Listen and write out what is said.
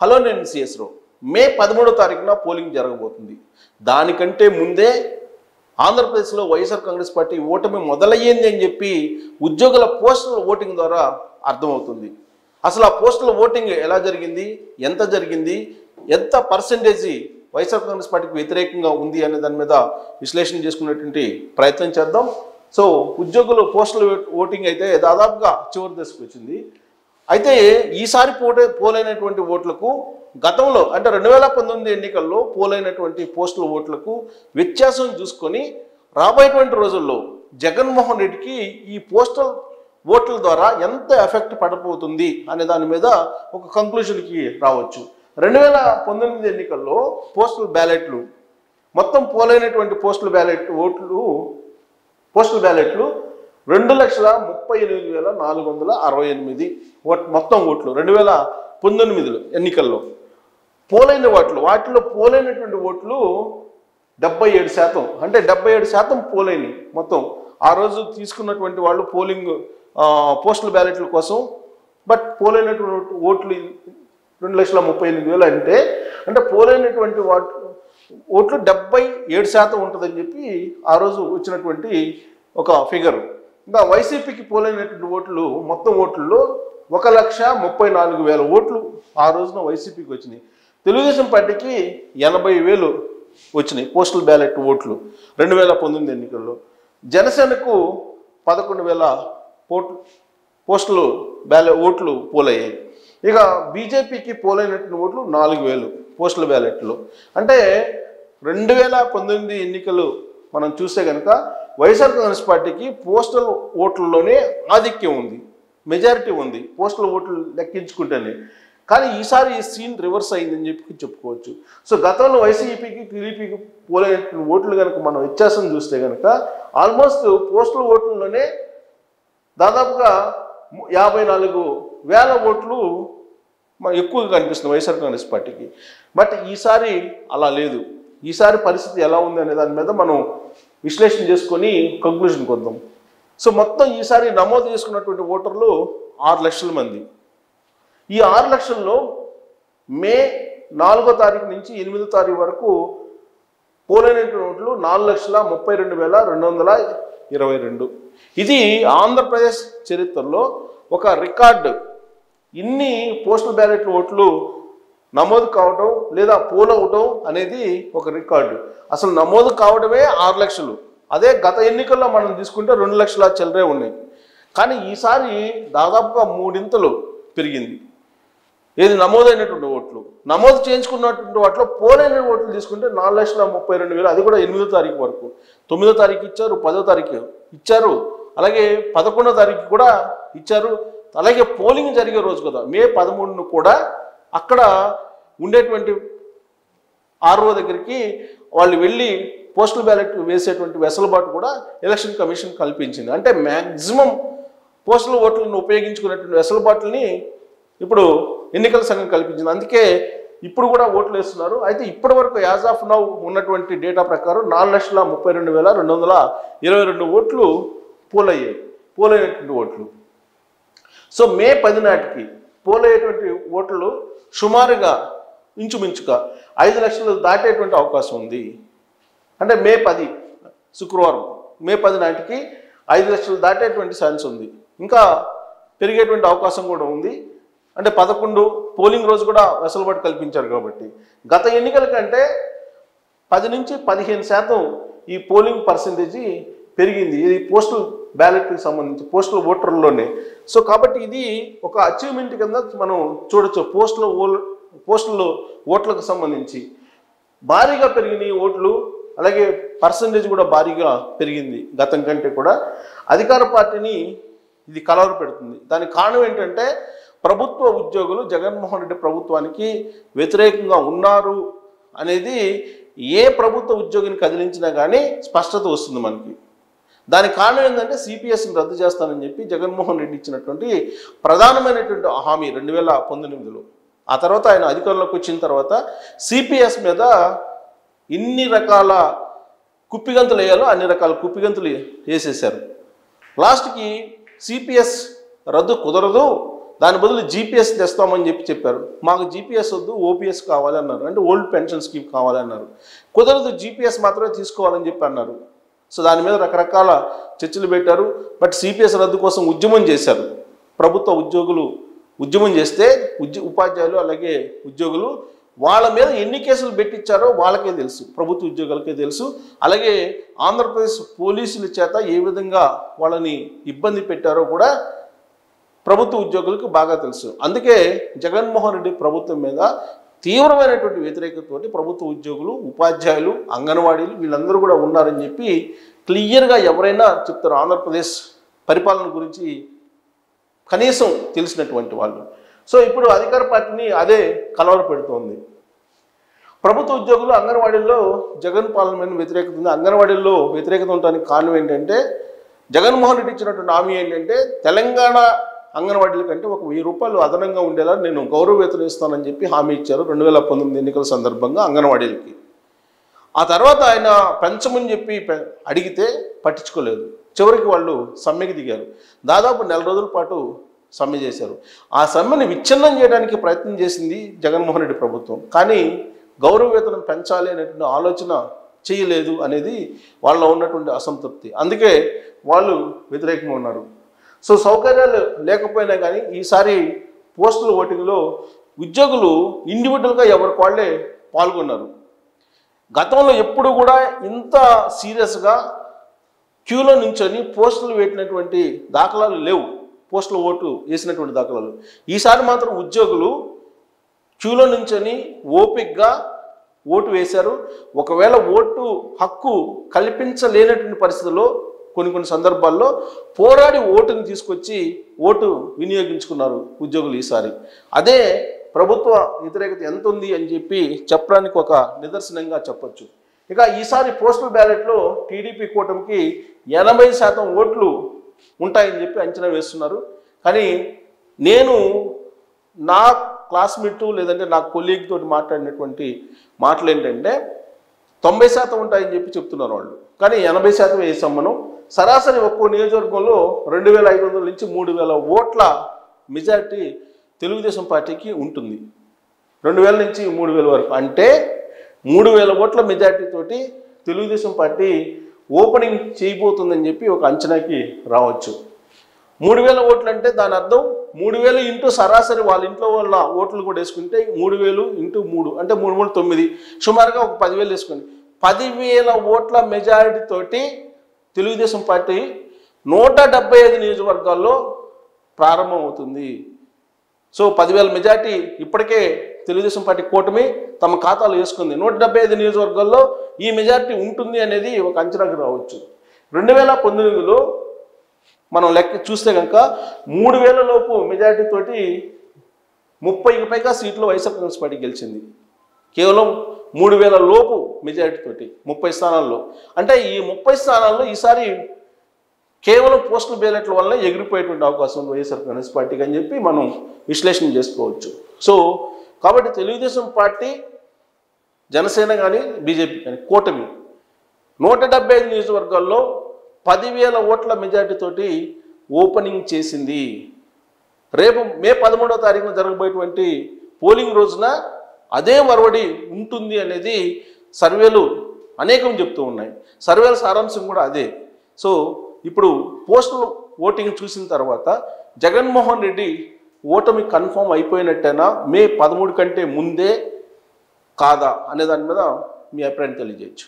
Hello నేను CS రావు. మే 13వ తారీఖున polling జరగబోతుంది. దానికంటే ముందే ఆంధ్రప్రదేశ్లో వైఎస్ఆర్ కాంగ్రెస్ పార్టీ ఓటమి మొదలయ్యింది అని చెప్పి ఉద్యోగుల పోస్టల్ ఓటింగ్ ద్వారా అర్థమవుతుంది. అసలు ఆ పోస్టల్ ఓటింగ్ ఎలా జరిగింది, ఎంత పర్సెంటేజీ వైఎస్ఆర్ కాంగ్రెస్ పార్టీకి వ్యతిరేకంగా ఉంది అనే దాని మీద విశ్లేషణ చేసుకునేటువంటి ప్రయత్నం చేద్దాం. సో ఉద్యోగులు పోస్టల్ ఓటింగ్ అయితే దాదాపుగా చివరి దశకు వచ్చింది. అయితే ఈసారి పోలైనటువంటి ఓట్లకు గతంలో అంటే 2019 ఎన్నికల్లో పోలైనటువంటి పోస్టల్ ఓట్లకు వ్యత్యాసం చూసుకొని రాబోయేటువంటి రోజుల్లో జగన్మోహన్ రెడ్డికి ఈ పోస్టల్ ఓట్ల ద్వారా ఎంత ఎఫెక్ట్ పడబోతుంది అనే దాని మీద ఒక కంక్లూషన్కి రావచ్చు. 2019 ఎన్నికల్లో పోస్టల్ బ్యాలెట్లు మొత్తం పోలైనటువంటి పోస్టల్ బ్యాలెట్లు 2,38,468 మొత్తం ఓట్లు 2019 ఎన్నికల్లో పోలైన వాటిలో పోలైనటువంటి ఓట్లు 77%. అంటే 77% పోలైనవి మొత్తం ఆ రోజు తీసుకున్నటువంటి వాళ్ళు పోస్టల్ బ్యాలెట్ల కోసం. బట్ పోలైనటువంటి ఓట్లు 2,38,000 అంటే పోలైనటువంటి ఓట్లు 77% ఉంటుందని చెప్పి ఆ రోజు వచ్చినటువంటి ఒక ఫిగర్. ఇంకా వైసీపీకి పోలైనటువంటి ఓట్లు మొత్తం ఓట్లలో 1,34,000 ఓట్లు ఆ రోజున వైసీపీకి వచ్చినాయి. తెలుగుదేశం పార్టీకి 80,000 వచ్చినాయి పోస్టల్ బ్యాలెట్ ఓట్లు 2019 ఎన్నికల్లో. జనసేనకు 11,000 పోస్టల్ ఓట్లు పోలయ్యాయి. ఇక బీజేపీకి పోలైనటువంటి ఓట్లు 4,000 పోస్టల్ బ్యాలెట్లు. అంటే 2019 ఎన్నికలు మనం చూస్తే కనుక వైఎస్ఆర్ కాంగ్రెస్ పార్టీకి పోస్టల్ ఓట్లలోనే ఆధిక్యం ఉంది, మెజారిటీ ఉంది పోస్టల్ ఓట్లు లెక్కించుకుంటేనే. కానీ ఈసారి ఈ సీన్ రివర్స్ అయిందని చెప్పుకోవచ్చు. సో గతంలో వైసీపీకి టీడీపీకి పోలైన ఓట్లు కనుక మనం వ్యత్యాసం చూస్తే కనుక ఆల్మోస్ట్ పోస్టల్ ఓట్లలోనే దాదాపుగా 54,000 ఓట్లు ఎక్కువగా కనిపిస్తుంది వైఎస్ఆర్ కాంగ్రెస్ పార్టీకి. బట్ ఈసారి అలా లేదు. ఈసారి పరిస్థితి ఎలా ఉంది అనే దాని మీద మనం విశ్లేషణ చేసుకొని కంక్లూషన్కి వద్దాం. సో మొత్తం ఈసారి నమోదు చేసుకున్నటువంటి ఓటర్లు 6 లక్షల మంది. ఈ 6 లక్షల్లో మే 4వ తారీఖు నుంచి 8వ తారీఖు వరకు పోలైనటువంటి ఓట్లు 4,32,222. ఇది ఆంధ్రప్రదేశ్ చరిత్రలో ఒక రికార్డు. ఇన్ని పోస్టల్ బ్యాలెట్ ఓట్లు నమోదు కావడం లేదా పోలవటం అనేది ఒక రికార్డు. అసలు నమోదు కావడమే 6 లక్షలు. అదే గత ఎన్నికల్లో మనం తీసుకుంటే 2 లక్షల చిల్లరే ఉన్నాయి. కానీ ఈసారి దాదాపుగా 3 పెరిగింది ఏది నమోదైనటువంటి ఓట్లు. నమోదు చేయించుకున్నటువంటి వాటిలో పోలైన ఓట్లు తీసుకుంటే 4,32,000. అది కూడా 8వ తారీఖు వరకు. 9వ తారీఖు ఇచ్చారు, 10వ తారీఖు ఇచ్చారు, అలాగే 11వ తారీఖు కూడా ఇచ్చారు. అలాగే పోలింగ్ జరిగే రోజు కదా మే 13ను కూడా అక్కడ ఉండేటువంటి ఆర్ఓ దగ్గరికి వాళ్ళు వెళ్ళి పోస్టల్ బ్యాలెట్ వేసేటువంటి వెసులుబాటు కూడా ఎలక్షన్ కమిషన్ కల్పించింది. అంటే మ్యాక్సిమం పోస్టల్ ఓట్లను ఉపయోగించుకునేటువంటి వెసులుబాటుని ఇప్పుడు ఎన్నికల సంఘం కల్పించింది. అందుకే ఇప్పుడు కూడా ఓట్లు వేస్తున్నారు. అయితే ఇప్పటి వరకు యాజ్ ఆఫ్ నౌ ఉన్నటువంటి డేటా ప్రకారం 4,32,222 ఓట్లు పోలైనటువంటి ఓట్లు. సో మే 10 నాటికి పోలయ్యేటువంటి ఓట్లు సుమారుగా ఇంచుమించుగా 5 లక్షలు దాటేటువంటి అవకాశం ఉంది. అంటే మే 10 శుక్రవారం మే 10 నాటికి 5 లక్షలు దాటేటువంటి ఛాన్స్ ఉంది. ఇంకా పెరిగేటువంటి అవకాశం కూడా ఉంది. అంటే 11 పోలింగ్ రోజు కూడా వెసులుబాటు కల్పించారు కాబట్టి గత ఎన్నికల కంటే 10 నుంచి 15% ఈ పోలింగ్ పర్సెంటేజీ పెరిగింది. ఇది పోస్టల్ బ్యాలెట్కి సంబంధించి పోస్టల్ ఓటర్లోనే. సో కాబట్టి ఇది ఒక అచీవ్మెంట్ కింద మనం చూడొచ్చు. పోస్టల్ ఓట్లకు సంబంధించి భారీగా పెరిగినాయి ఓట్లు. అలాగే పర్సంటేజ్ కూడా భారీగా పెరిగింది గతం కంటే కూడా. అధికార పార్టీని ఇది కలవర పెడుతుంది. దానికి కారణం ఏంటంటే ప్రభుత్వ ఉద్యోగులు జగన్మోహన్ రెడ్డి ప్రభుత్వానికి వ్యతిరేకంగా ఉన్నారు అనేది ఏ ప్రభుత్వ ఉద్యోగిని కదిలించినా కానీ స్పష్టత వస్తుంది మనకి. దానికి కారణం ఏంటంటే సిపిఎస్ని రద్దు చేస్తానని చెప్పి జగన్మోహన్ రెడ్డి ఇచ్చినటువంటి ప్రధానమైనటువంటి హామీ 2019లో. ఆ తర్వాత ఆయన అధికారంలోకి వచ్చిన తర్వాత సిపిఎస్ మీద ఇన్ని రకాల కుప్పిగంతులు వేయాలో అన్ని రకాల కుప్పిగంతులు వేసేశారు. లాస్ట్కి సిపిఎస్ రద్దు కుదరదు, దాని బదులు జీపీఎస్ తెస్తామని చెప్పారు. మాకు జీపీఎస్ వద్దు, ఓపీఎస్ కావాలి అన్నారు. అంటే ఓల్డ్ పెన్షన్ స్కీమ్ కావాలి అన్నారు. కుదరదు, జీపీఎస్ మాత్రమే తీసుకోవాలని చెప్పి అన్నారు. సో దాని మీద రకరకాల చర్చలు పెట్టారు. బట్ సిపిఎస్ రద్దు కోసం ఉద్యమం చేశారు. ప్రభుత్వ ఉద్యోగులు ఉద్యమం చేస్తే ఉపాధ్యాయులు అలాగే ఉద్యోగులు వాళ్ళ మీద ఎన్ని కేసులు పెట్టించారో వాళ్ళకే తెలుసు, ప్రభుత్వ ఉద్యోగులకే తెలుసు. అలాగే ఆంధ్రప్రదేశ్ పోలీసుల చేత ఏ విధంగా వాళ్ళని ఇబ్బంది పెట్టారో కూడా ప్రభుత్వ ఉద్యోగులకు బాగా తెలుసు. అందుకే జగన్మోహన్ రెడ్డి ప్రభుత్వం మీద తీవ్రమైనటువంటి వ్యతిరేకతతోటి ప్రభుత్వ ఉద్యోగులు, ఉపాధ్యాయులు, అంగన్వాడీలు వీళ్ళందరూ కూడా ఉన్నారని చెప్పి క్లియర్గా ఎవరైనా చెప్తారు. ఆంధ్రప్రదేశ్ పరిపాలన గురించి కనీసం తెలిసినటువంటి వాళ్ళు. సో ఇప్పుడు అధికార పార్టీని అదే కలవర పెడుతోంది. ప్రభుత్వ ఉద్యోగులు అంగన్వాడీల్లో జగన్ పాలన మీద వ్యతిరేకత ఉంది. అంగన్వాడీల్లో వ్యతిరేకత ఉండడానికి కారణం ఏంటంటే జగన్మోహన్ రెడ్డి ఇచ్చినటువంటి హామీ ఏంటంటే తెలంగాణ అంగన్వాడీల కంటే ఒక 1000 రూపాయలు అదనంగా ఉండేలా నేను గౌరవ వేతనం ఇస్తానని చెప్పి హామీ ఇచ్చారు 2019 ఎన్నికల సందర్భంగా అంగన్వాడీలకి. ఆ తర్వాత ఆయన పెంచమని చెప్పి అడిగితే పట్టించుకోలేదు. చివరికి వాళ్ళు సమ్మెకి దిగారు. దాదాపు 4 రోజుల పాటు సమ్మె చేశారు. ఆ సమ్మెని విచ్ఛిన్నం చేయడానికి ప్రయత్నం చేసింది జగన్మోహన్ రెడ్డి ప్రభుత్వం. కానీ గౌరవ వేతనం పెంచాలి అనేటువంటి ఆలోచన చేయలేదు అనేది వాళ్ళలో ఉన్నటువంటి అసంతృప్తి. అందుకే వాళ్ళు వ్యతిరేకంగా ఉన్నారు. సో సౌకర్యాలు లేకపోయినా కానీ ఈసారి పోస్టల్ ఓటింగ్లో ఉద్యోగులు ఇండివిజువల్గా ఎవరికి వాళ్ళే పాల్గొన్నారు. గతంలో ఎప్పుడు కూడా ఇంత సీరియస్గా క్యూలో నుంచొని పోస్టులు పెట్టినటువంటి దాఖలాలు లేవు. పోస్టుల ఓటు వేసినటువంటి దాఖలాలు. ఈసారి మాత్రం ఉద్యోగులు క్యూలో నుంచొని ఓపికగా ఓటు వేశారు. ఒకవేళ ఓటు హక్కు కల్పించలేనటువంటి పరిస్థితుల్లో కొన్ని సందర్భాల్లో పోరాడి ఓటుని తీసుకొచ్చి ఓటు వినియోగించుకున్నారు ఉద్యోగులు ఈసారి. అదే ప్రభుత్వ వ్యతిరేకత ఎంత ఉంది అని చెప్పి చెప్పడానికి ఒక నిదర్శనంగా చెప్పొచ్చు. ఇక ఈసారి పోస్టల్ బ్యాలెట్లో టీడీపీ కూటమికి 80% ఓట్లు ఉంటాయని చెప్పి అంచనా వేస్తున్నారు. కానీ నేను నా క్లాస్మేట్ లేదంటే నా కొలీగ్ తోటి మాట్లాడినటువంటి మాటలు ఏంటంటే 90% ఉంటాయని చెప్పి చెప్తున్నారు వాళ్ళు. కానీ 80% వేసాం మనం. సరాసరి ఒక్కో నియోజకవర్గంలో 2500 నుంచి 3000 ఓట్ల మెజారిటీ తెలుగుదేశం పార్టీకి ఉంటుంది. 2000 నుంచి 3000 వరకు. అంటే 3000 ఓట్ల మెజారిటీ తోటి తెలుగుదేశం పార్టీ ఓపెనింగ్ చేయబోతుందని చెప్పి ఒక అంచనాకి రావచ్చు. 3000 ఓట్లు అంటే దాని అర్థం 3000 ఇంటూ సరాసరి వాళ్ళ ఇంట్లో వాళ్ళ ఓట్లు కూడా వేసుకుంటే 3000 ఇంటూ 3 అంటే 3 3 9 సుమారుగా ఒక 10,000 వేసుకోండి. 10,000 ఓట్ల మెజారిటీ తోటి తెలుగుదేశం పార్టీ 175 నియోజకవర్గాల్లో ప్రారంభం అవుతుంది. సో 10,000 మెజారిటీ ఇప్పటికే తెలుగుదేశం పార్టీ కూటమి తమ ఖాతాలో వేసుకుంది. 175 నియోజకవర్గాల్లో ఈ మెజారిటీ ఉంటుంది అనేది ఒక అంచనాకి రావచ్చు. 2019లో మనం లెక్క చూస్తే కనుక 3000 లోపు మెజారిటీ తోటి 30కి పైగా సీట్లు వైఎస్ఆర్ కాంగ్రెస్ పార్టీ గెలిచింది. కేవలం 3000 లోపు మెజారిటీ తోటి 30 స్థానాల్లో. అంటే ఈ 30 స్థానాల్లో ఈసారి కేవలం పోస్టల్ బ్యాలెట్ల వల్ల ఎగిరిపోయేటువంటి అవకాశం ఉంది వైఎస్ఆర్ కాంగ్రెస్ పార్టీకి అని చెప్పి మనం విశ్లేషణ చేసుకోవచ్చు. సో కాబట్టి తెలుగుదేశం పార్టీ, జనసేన కానీ బీజేపీ కానీ కూటమి 175 నియోజకవర్గాల్లో 10,000 ఓట్ల మెజారిటీ తోటి ఓపెనింగ్ చేసింది. రేపు మే 13వ తారీఖున జరగబోయేటువంటి పోలింగ్ రోజున అదే వరవడి ఉంటుంది అనేది సర్వేలు అనేకం చెప్తూ ఉన్నాయి. సర్వేల సారాంశం కూడా అదే. సో ఇప్పుడు పోస్టల్ ఓటింగ్ చూసిన తర్వాత జగన్మోహన్ రెడ్డి ఓటమి కన్ఫర్మ్ అయిపోయినట్టేనా, మే 13 కంటే ముందే కాదా అనే దాని మీద మీ అభిప్రాయం తెలియజేయచ్చు.